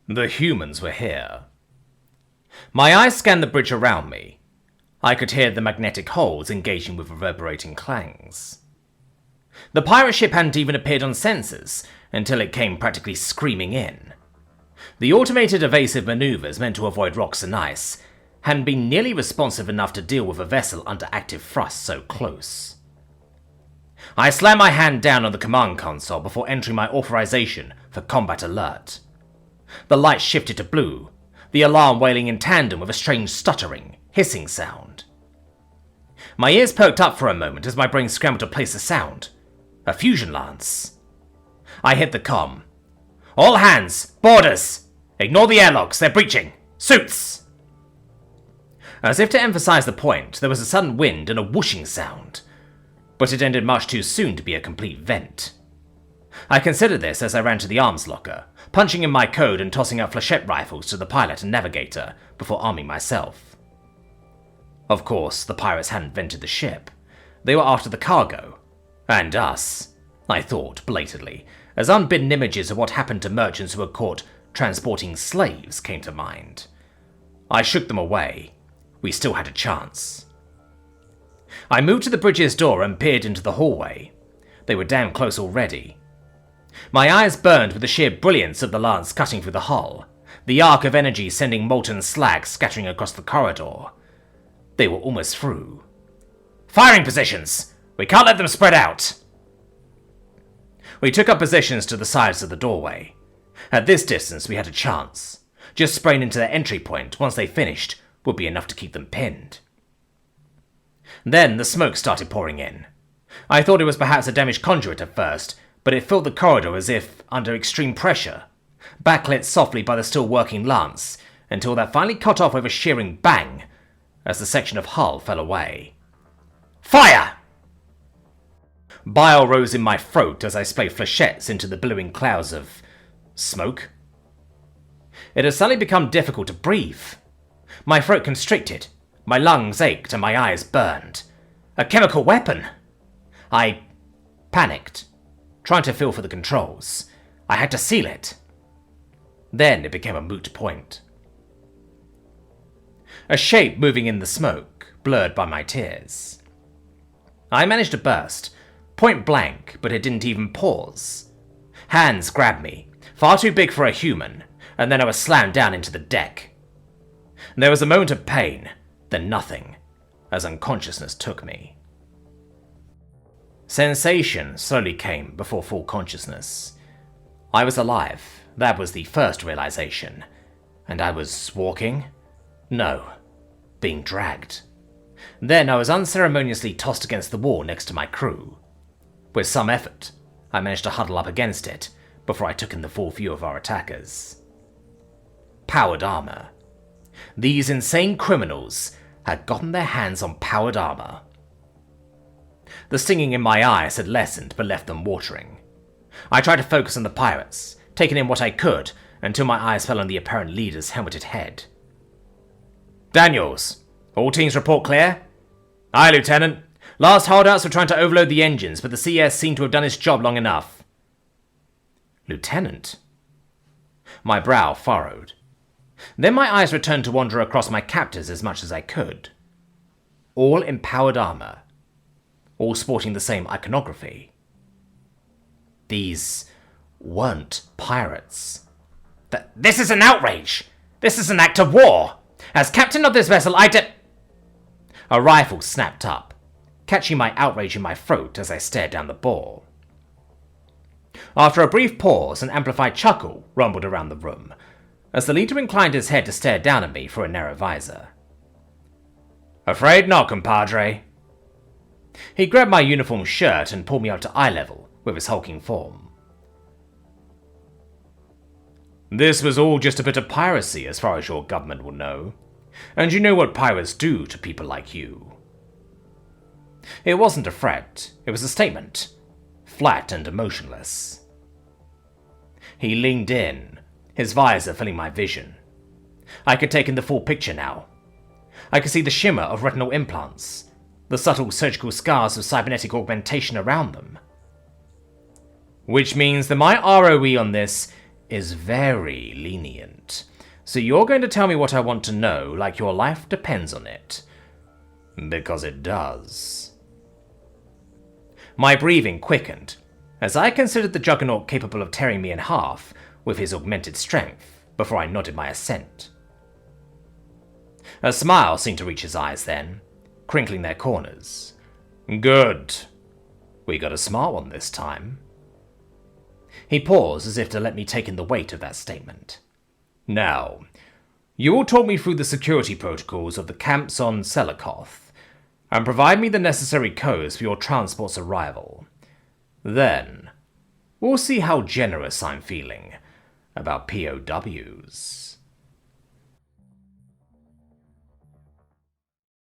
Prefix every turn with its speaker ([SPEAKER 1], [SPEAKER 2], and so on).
[SPEAKER 1] The humans were here. My eyes scanned the bridge around me. I could hear the magnetic holes engaging with reverberating clangs. The pirate ship hadn't even appeared on sensors until it came practically screaming in. The automated evasive maneuvers meant to avoid rocks and ice hadn't been nearly responsive enough to deal with a vessel under active thrust so close. I slammed my hand down on the command console before entering my authorization for combat alert. The light shifted to blue, the alarm wailing in tandem with a strange stuttering, hissing sound. My ears perked up for a moment as my brain scrambled to place the sound. A fusion lance. I hit the comm. All hands, boarders! Ignore the airlocks, they're breaching! Suits! As if to emphasize the point, there was a sudden wind and a whooshing sound, but it ended much too soon to be a complete vent. I considered this as I ran to the arms locker, punching in my code and tossing out flechette rifles to the pilot and navigator before arming myself. Of course, the pirates hadn't vented the ship. They were after the cargo. And us, I thought blatantly, as unbidden images of what happened to merchants who were caught transporting slaves came to mind. I shook them away. We still had a chance. I moved to the bridge's door and peered into the hallway. They were damn close already. My eyes burned with the sheer brilliance of the lance cutting through the hull, the arc of energy sending molten slag scattering across the corridor. They were almost through. Firing positions! We can't let them spread out! We took up positions to the sides of the doorway. At this distance we had a chance. Just spraying into their entry point once they finished would be enough to keep them pinned. Then the smoke started pouring in. I thought it was perhaps a damaged conduit at first, but it filled the corridor as if under extreme pressure, backlit softly by the still working lance, until that finally cut off with a shearing bang as the section of hull fell away. Fire! Bile rose in my throat as I sprayed flechettes into the billowing clouds of smoke. It had suddenly become difficult to breathe. My throat constricted, my lungs ached and my eyes burned. A chemical weapon! I panicked, trying to feel for the controls. I had to seal it. Then it became a moot point. A shape moving in the smoke, blurred by my tears. I managed to burst, point blank, but it didn't even pause. Hands grabbed me, far too big for a human, and then I was slammed down into the deck. There was a moment of pain, then nothing, as unconsciousness took me. Sensation slowly came before full consciousness. I was alive, that was the first realization. And I was walking? No, being dragged. Then I was unceremoniously tossed against the wall next to my crew. With some effort, I managed to huddle up against it before I took in the full view of our attackers. Powered armor. These insane criminals had gotten their hands on powered armor. The stinging in my eyes had lessened but left them watering. I tried to focus on the pirates, taking in what I could until my eyes fell on the apparent leader's helmeted head. Daniels, all teams report clear? Aye, Lieutenant. Last holdouts were trying to overload the engines, but the CS seemed to have done its job long enough. Lieutenant? My brow furrowed. Then my eyes returned to wander across my captors as much as I could. All in powered armor. All sporting the same iconography. These weren't pirates. This is an outrage! This is an act of war! As captain of this vessel, A rifle snapped up, catching my outrage in my throat as I stared down the bore. After a brief pause, an amplified chuckle rumbled around the room, as the leader inclined his head to stare down at me through a narrow visor. Afraid not, compadre. He grabbed my uniform shirt and pulled me up to eye level with his hulking form. This was all just a bit of piracy as far as your government will know, and you know what pirates do to people like you. It wasn't a threat, it was a statement, flat and emotionless. He leaned in, his visor filling my vision. I could take in the full picture now. I could see the shimmer of retinal implants, the subtle surgical scars of cybernetic augmentation around them. Which means that my ROE on this is very lenient. So you're going to tell me what I want to know like your life depends on it. Because it does. My breathing quickened, as I considered the juggernaut capable of tearing me in half with his augmented strength before I nodded my assent. A smile seemed to reach his eyes then, crinkling their corners. Good. We got a smart one this time. He paused as if to let me take in the weight of that statement. Now, you will talk me through the security protocols of the camps on Selakoth, and provide me the necessary codes for your transport's arrival. Then, we'll see how generous I'm feeling about POWs.